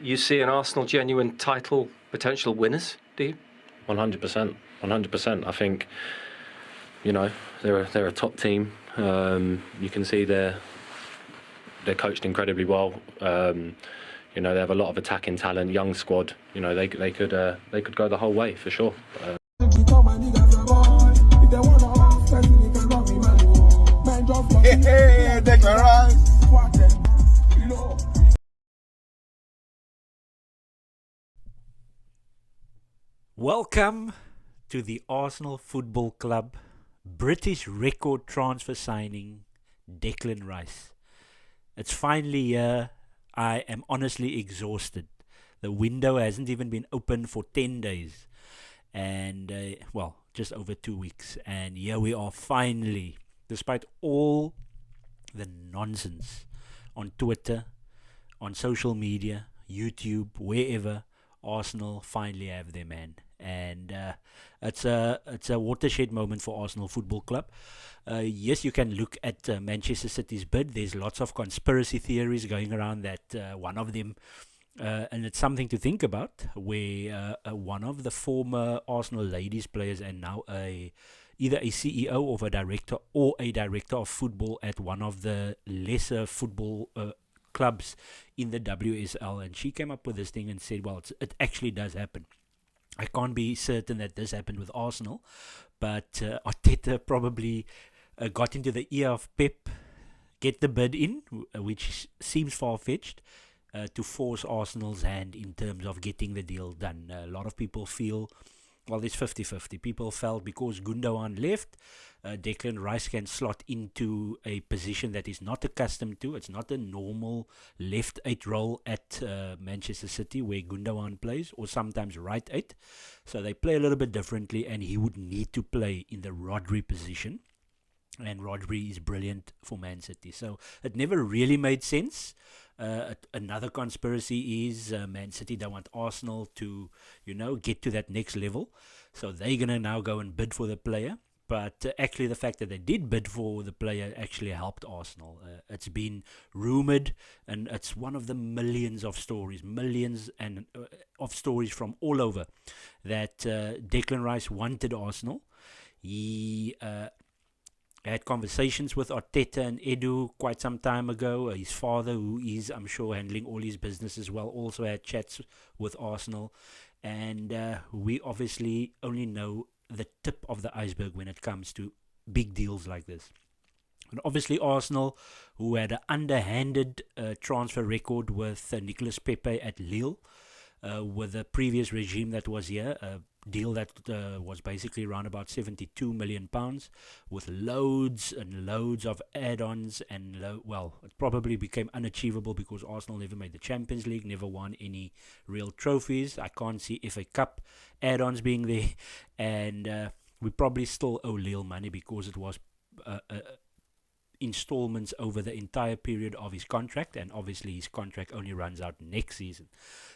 you see an Arsenal genuine title potential winners, do you? 100%. 100%. I think, they're a top team. You can see they're coached incredibly well. They have a lot of attacking talent, young squad. They could go the whole way for sure. Declan Rice. Welcome to the Arsenal Football Club British record transfer signing, Declan Rice. It's finally here. I am honestly exhausted. The window hasn't even been open for 10 days. And, just over 2 weeks. And here we are finally, despite all the nonsense on Twitter, on social media, YouTube, wherever, Arsenal finally have their man. And it's a watershed moment for Arsenal Football Club. Yes, you can look at Manchester City's bid. There's lots of conspiracy theories going around that one of them, and it's something to think about, where one of the former Arsenal ladies players and now either a CEO of a director or a director of football at one of the lesser football clubs in the WSL, and she came up with this thing and said, well, it actually does happen. I can't be certain that this happened with Arsenal, but Arteta probably got into the ear of Pep, get the bid in, which seems far-fetched, to force Arsenal's hand in terms of getting the deal done. A lot of people feel, well, it's 50-50. People felt because Gundogan left, Declan Rice can slot into a position that is not accustomed to. It's not a normal left 8 role at Manchester City where Gundogan plays, or sometimes right 8. So they play a little bit differently, and he would need to play in the Rodri position. And Rodri is brilliant for Man City. So it never really made sense. Another conspiracy is Man City don't want Arsenal to, get to that next level. So they're going to now go and bid for the player. But actually the fact that they did bid for the player actually helped Arsenal. It's been rumoured, and it's one of the millions of stories of stories from all over, that Declan Rice wanted Arsenal. He had conversations with Arteta and Edu quite some time ago. His father, who is, I'm sure, handling all his business as well, also had chats with Arsenal. And we obviously only know the tip of the iceberg when it comes to big deals like this. And obviously Arsenal, who had an underhanded transfer record with Nicolas Pepe at Lille, with the previous regime that was here, a deal that was basically around about £72 million, with loads and loads of add-ons, and it probably became unachievable because Arsenal never made the Champions League, never won any real trophies. I can't see FA Cup add-ons being there, and we probably still owe Lille money because it was installments over the entire period of his contract, and obviously his contract only runs out next season.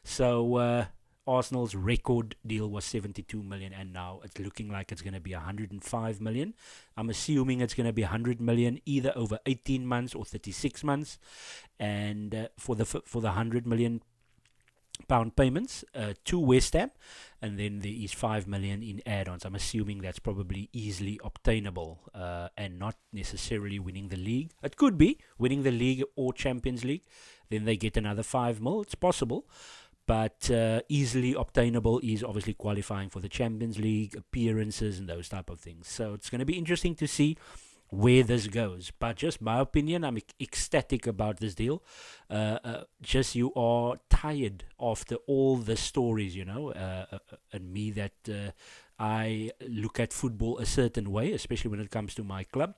So Arsenal's record deal was 72 million, and now it's looking like it's going to be 105 million. I'm assuming it's going to be 100 million either over 18 months or 36 months, and for the 100 million pound payments to West Ham, and then there is 5 million in add-ons. I'm assuming that's probably easily obtainable, and not necessarily winning the league. It could be winning the league or Champions League, then they get another 5 mil. It's possible, but easily obtainable is obviously qualifying for the Champions League, appearances, and those type of things. So it's going to be interesting to see where this goes. But just my opinion, I'm ecstatic about this deal. Just you are tired after all the stories, and me that I look at football a certain way, especially when it comes to my club.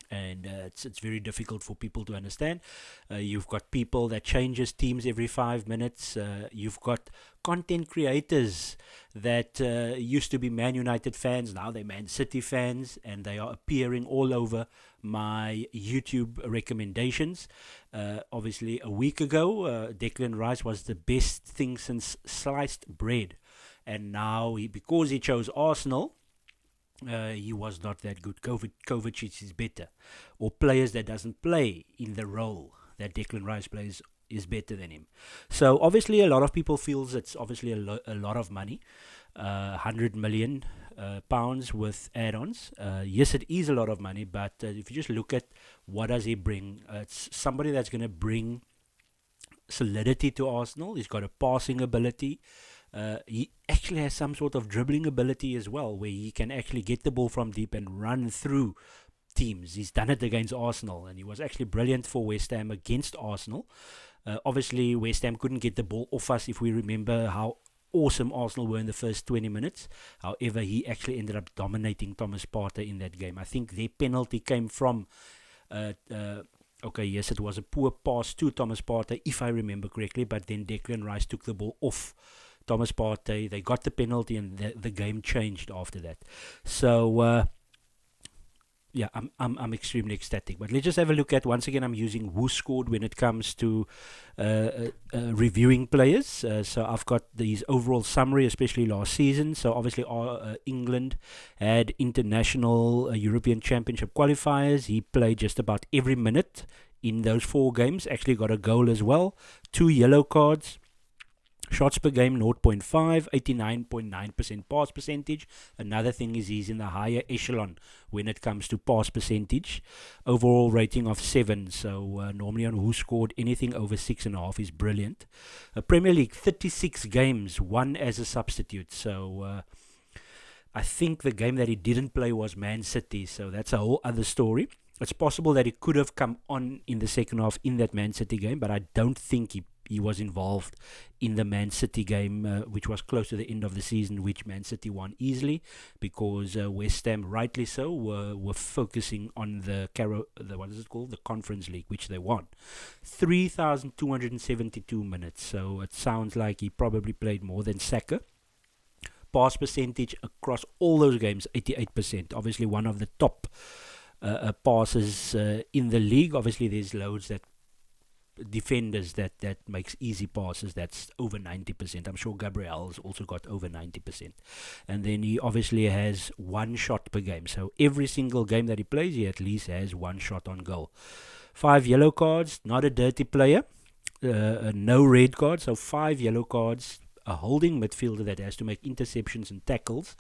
And it's very difficult for people to understand. You've got people that changes teams every 5 minutes. You've got content creators that used to be Man United fans, now they're Man City fans, and they are appearing all over my YouTube recommendations. Obviously, a week ago, Declan Rice was the best thing since sliced bread, and now because he chose Arsenal, he was not that good. Kovacic is better, or players that doesn't play in the role that Declan Rice plays is better than him. So obviously a lot of people feels it's obviously a lot of money, 100 million pounds with add-ons. Yes, it is a lot of money, but if you just look at what does he bring, it's somebody that's going to bring solidity to Arsenal. He's got a passing ability. He actually has some sort of dribbling ability as well, where he can actually get the ball from deep and run through teams. He's done it against Arsenal, and he was actually brilliant for West Ham against Arsenal. Obviously, West Ham couldn't get the ball off us, if we remember how awesome Arsenal were in the first 20 minutes. However, he actually ended up dominating Thomas Partey in that game. I think their penalty came from okay, yes, it was a poor pass to Thomas Partey, if I remember correctly, but then Declan Rice took the ball off Thomas Partey. They got the penalty, and the game changed after that. So yeah, I'm extremely ecstatic. But let's just have a look at, once again, I'm using Who Scored when it comes to reviewing players. So I've got these overall summary, especially last season. So obviously England had international European Championship qualifiers. He played just about every minute in those 4 games. Actually got a goal as well. 2 yellow cards. Shots per game 0.5, 89.9% pass percentage. Another thing is he's in the higher echelon when it comes to pass percentage. Overall rating of 7. So normally on Who Scored, anything over 6.5 is brilliant. Premier League, 36 games, 1 as a substitute. So I think the game that he didn't play was Man City. So that's a whole other story. It's possible that he could have come on in the second half in that Man City game, but I don't think he was involved in the Man City game, which was close to the end of the season, which Man City won easily, because West Ham, rightly so, were focusing on the Conference League, which they won. 3,272 minutes, so it sounds like he probably played more than Saka. Pass percentage across all those games, 88%. Obviously one of the top passes in the league. Obviously there's loads that defenders that makes easy passes, that's over 90%. I'm sure Gabriel's also got over 90%. And then he obviously has 1 shot per game, so every single game that he plays, he at least has 1 shot on goal. 5 yellow cards, not a dirty player. No red cards, so 5 yellow cards. A holding midfielder that has to make interceptions and tackles,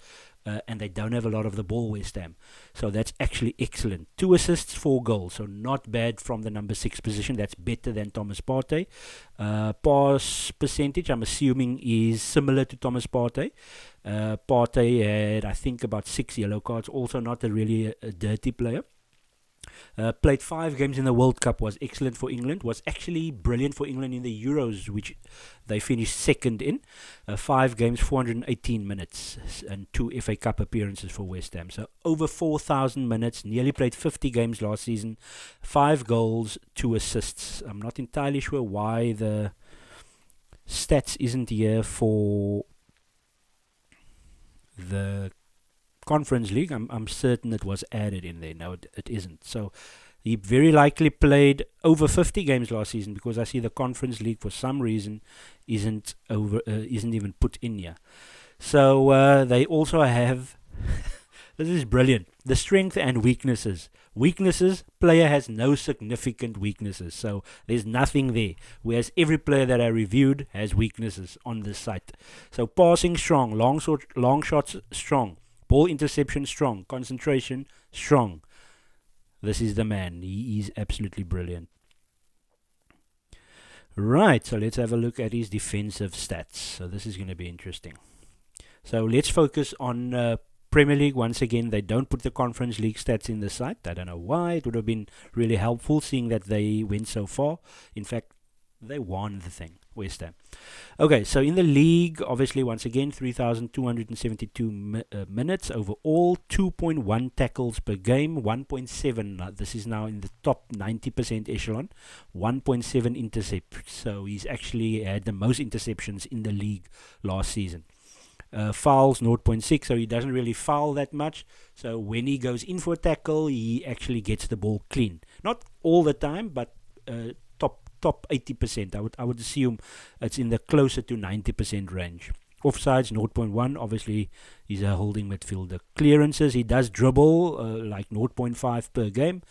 and they don't have a lot of the ball, West Ham. So that's actually excellent. 2 assists, 4 goals, so not bad from the number 6 position. That's better than Thomas Partey. Pass percentage, I'm assuming, is similar to Thomas Partey. Partey had, I think, about 6 yellow cards, also not a really dirty player. Played 5 games in the World Cup, was excellent for England, was actually brilliant for England in the Euros, which they finished second in. 5 games, 418 minutes, and 2 FA Cup appearances for West Ham. So over 4,000 minutes, nearly played 50 games last season, 5 goals, 2 assists. I'm not entirely sure why the stats isn't here for the Conference League. I'm certain it was added in there. No, it isn't. So he very likely played over 50 games last season, because I see the Conference League for some reason isn't even put in here. So they also have this is brilliant, the strength and weaknesses. Player has no significant weaknesses, so there's nothing there, whereas every player that I reviewed has weaknesses on this site. So passing strong, long shots strong, ball interception strong, concentration strong. This is the man. He is absolutely brilliant. Right, so let's have a look at his defensive stats. So this is going to be interesting. So let's focus on Premier League. Once again, they don't put the Conference League stats in the site. I don't know why. It would have been really helpful, seeing that they went so far. In fact, they won the thing, West Ham. Okay, so in the league, obviously, once again, 3,272 minutes overall, 2.1 tackles per game, 1.7. This is now in the top 90% echelon, 1.7 intercepts. So he's actually had the most interceptions in the league last season. Fouls 0.6, so he doesn't really foul that much. So when he goes in for a tackle, he actually gets the ball clean. Not all the time, but top 80%. I would assume it's in the closer to 90% range. Offsides 0.1. Obviously, he's a holding midfielder. Clearances, he does dribble like 0.5 per game.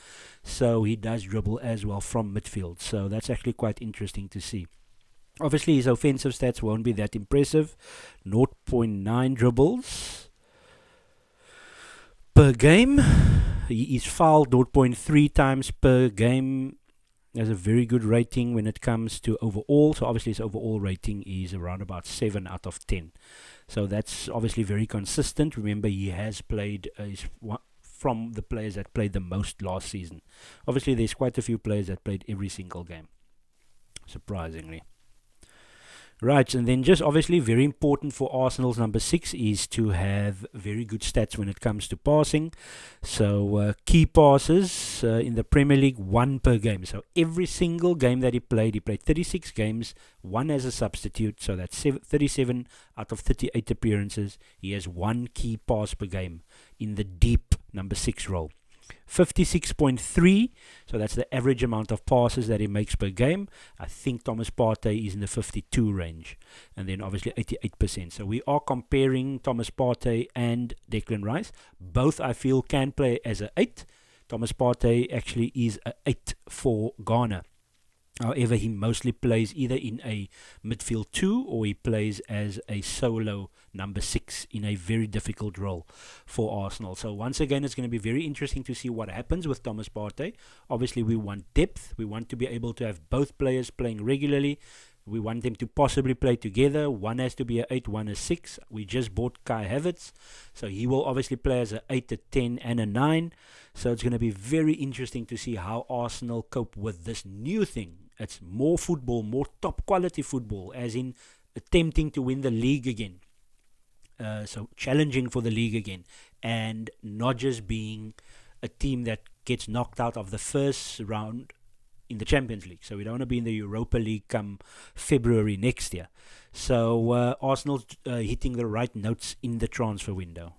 So he does dribble as well from midfield. So that's actually quite interesting to see. Obviously, his offensive stats won't be that impressive. 0.9 dribbles per game. He is fouled 0.3 times per game. Has a very good rating when it comes to overall. So obviously his overall rating is around about 7 out of 10. So that's obviously very consistent. Remember, he has played from the players that played the most last season. Obviously there's quite a few players that played every single game, surprisingly. Right, and then just obviously very important for Arsenal's number 6 is to have very good stats when it comes to passing. So key passes in the Premier League, 1 per game. So every single game that he played 36 games, 1 as a substitute. So that's 37 out of 38 appearances. He has 1 key pass per game in the deep number 6 role. 56.3, so that's the average amount of passes that he makes per game. I think Thomas Partey is in the 52 range, and then obviously 88%. So we are comparing Thomas Partey and Declan Rice. Both I feel can play as a 8. Thomas Partey actually is a 8 for Ghana. However, he mostly plays either in a midfield 2 or he plays as a solo number 6 in a very difficult role for Arsenal. So once again, it's going to be very interesting to see what happens with Thomas Partey. Obviously, we want depth. We want to be able to have both players playing regularly. We want them to possibly play together. One has to be a 8, one a 6. We just bought Kai Havertz, so he will obviously play as a 8, a 10 and a 9. So it's going to be very interesting to see how Arsenal cope with this new thing. It's more football, more top quality football, as in attempting to win the league again. So challenging for the league again, and not just being a team that gets knocked out of the first round in the Champions League. So we don't want to be in the Europa League come February next year. So Arsenal's hitting the right notes in the transfer window.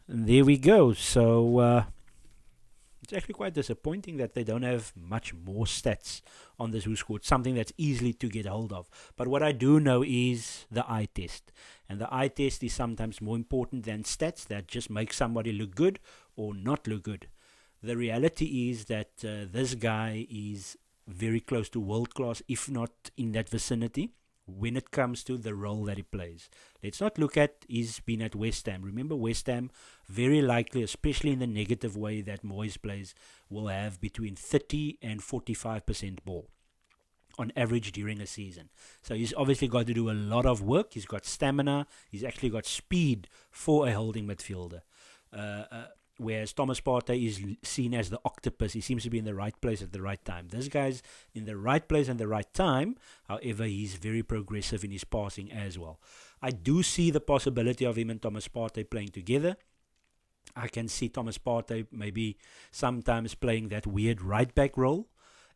And there we go. So it's actually quite disappointing that they don't have much more stats on this Who Scored, something that's easily to get hold of. But what I do know is the eye test. And the eye test is sometimes more important than stats that just make somebody look good or not look good. The reality is that this guy is very close to world class, if not in that vicinity, when it comes to the role that he plays. Let's not look at he's been at West Ham. Remember, West Ham, very likely, especially in the negative way that Moyes plays, will have between 30 and 45% ball on average during a season. So he's obviously got to do a lot of work. He's got stamina. He's actually got speed for a holding midfielder. Whereas Thomas Partey is seen as the octopus. He seems to be in the right place at the right time. This guy's in the right place and the right time. However, he's very progressive in his passing as well. I do see the possibility of him and Thomas Partey playing together. I can see Thomas Partey maybe sometimes playing that weird right back role.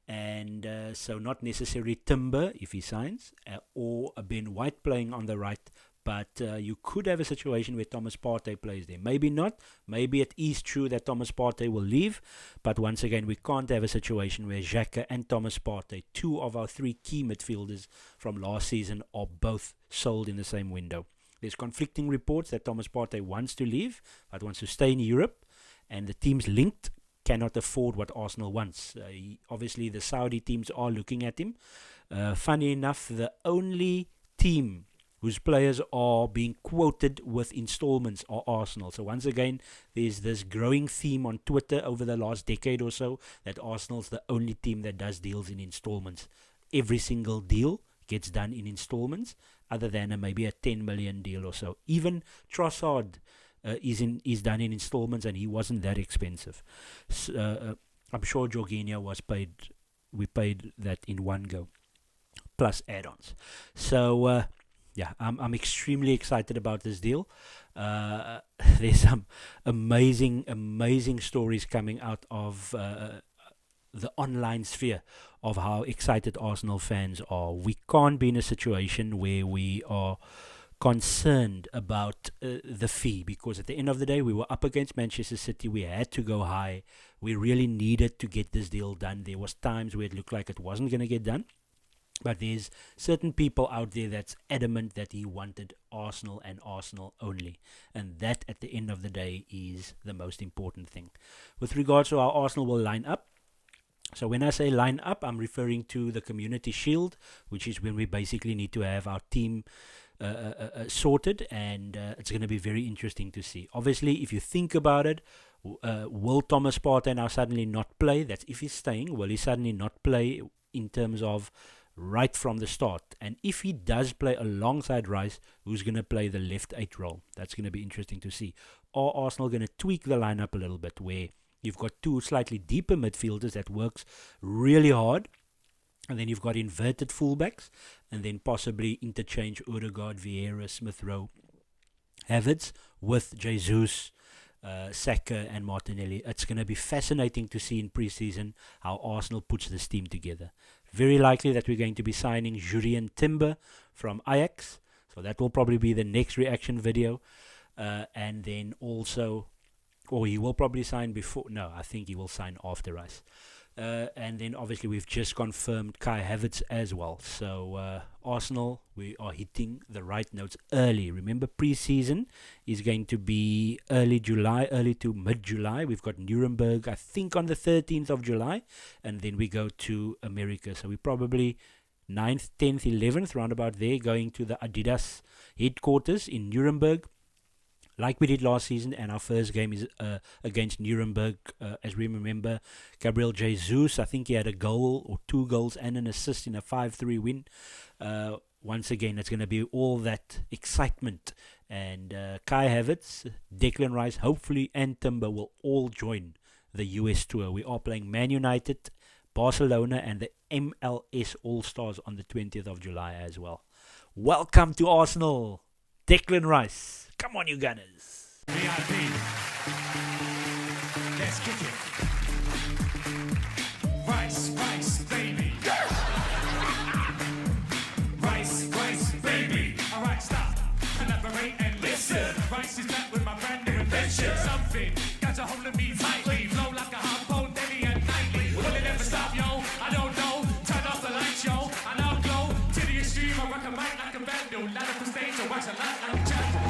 And so not necessarily Timber if he signs, or a Ben White playing on the right. But you could have a situation where Thomas Partey plays there. Maybe not. Maybe it is true that Thomas Partey will leave. But once again, we can't have a situation where Xhaka and Thomas Partey, 2 of our 3 key midfielders from last season, are both sold in the same window. There's conflicting reports that Thomas Partey wants to leave, but wants to stay in Europe. And the teams linked cannot afford what Arsenal wants. Obviously, the Saudi teams are looking at him. Funny enough, the only team whose players are being quoted with installments are Arsenal. So once again, there's this growing theme on Twitter over the last decade or so that Arsenal's the only team that does deals in installments. Every single deal gets done in installments, other than maybe a 10 million deal or so. Even Trossard is done in installments, and he wasn't that expensive. So, I'm sure Jorginho was paid. We paid that in one go, plus add-ons. So yeah, I'm extremely excited about this deal. There's some amazing stories coming out of the online sphere of how excited Arsenal fans are. We can't be in a situation where we are concerned about the fee, because at the end of the day, we were up against Manchester City. We had to go high. We really needed to get this deal done. There was times where it looked like it wasn't going to get done. But there's certain people out there that's adamant that he wanted Arsenal and Arsenal only. And that, at the end of the day, is the most important thing. With regards to how Arsenal will line up, so when I say line up, I'm referring to the Community Shield, which is when we basically need to have our team sorted, and it's going to be very interesting to see. Obviously, if you think about it, will Thomas Partey now suddenly not play? That's if he's staying. Will he suddenly not play in terms of right from the start? And if he does play alongside Rice, who's going to play the left 8 role? That's going to be interesting to see. Are Arsenal going to tweak the lineup a little bit, where you've got two slightly deeper midfielders that works really hard, and then you've got inverted fullbacks, and then possibly interchange Odegaard, Vieira, Smith Rowe, Havertz with Jesus, Saka and Martinelli. It's going to be fascinating to see in pre-season how Arsenal puts this team together. Very likely that we're going to be signing Jurien Timber from Ajax, so that will probably be the next reaction video. And then also, or he will probably sign before, no, I think he will sign after us. And then obviously we've just confirmed Kai Havertz as well. So Arsenal, we are hitting the right notes early. Remember, pre-season is going to be early July, early to mid-July. We've got Nuremberg, I think, on the 13th of July. And then we go to America. So we're probably 9th, 10th, 11th, round about there, going to the Adidas headquarters in Nuremberg, like we did last season. And our first game is against Nuremberg. As we remember, Gabriel Jesus, I think he had a goal or 2 goals and an assist in a 5-3 win. Once again, it's going to be all that excitement. And Kai Havertz, Declan Rice, hopefully, and Timber will all join the US tour. We are playing Man United, Barcelona, and the MLS All-Stars on the 20th of July as well. Welcome to Arsenal, Declan Rice. Come on, you Gunners. VIP. Let's kick it. Rice, rice, baby. Rice, rice, baby. Alright, stop. Collaborate and listen. Rice is back with my brand new invention. Something got a hold of me tightly. Flow like a harpoon, daily and nightly. Will it ever stop, yo? I don't know. Turn off the lights, yo. And I'll go to the extreme. I rock a mic like a vandal. Light up the stage and wax a light like a chapel.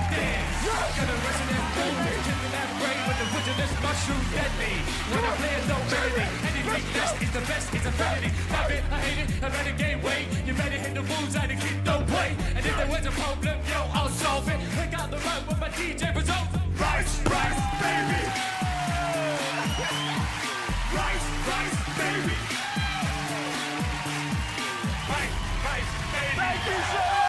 Gonna resonate boom, killing that brain with the vigilance mushroom deadly. When I play it, don't remedy. Anything less is the best, it's a felony. Love it, I hate it, I renegade way. You better hit the rules and the kid don't play. And if there was a problem, yo, I'll solve it. Pick out the right with my DJ result. Rice, rice, baby. Rice, rice, baby. Rice, rice, baby. Thank you, sir.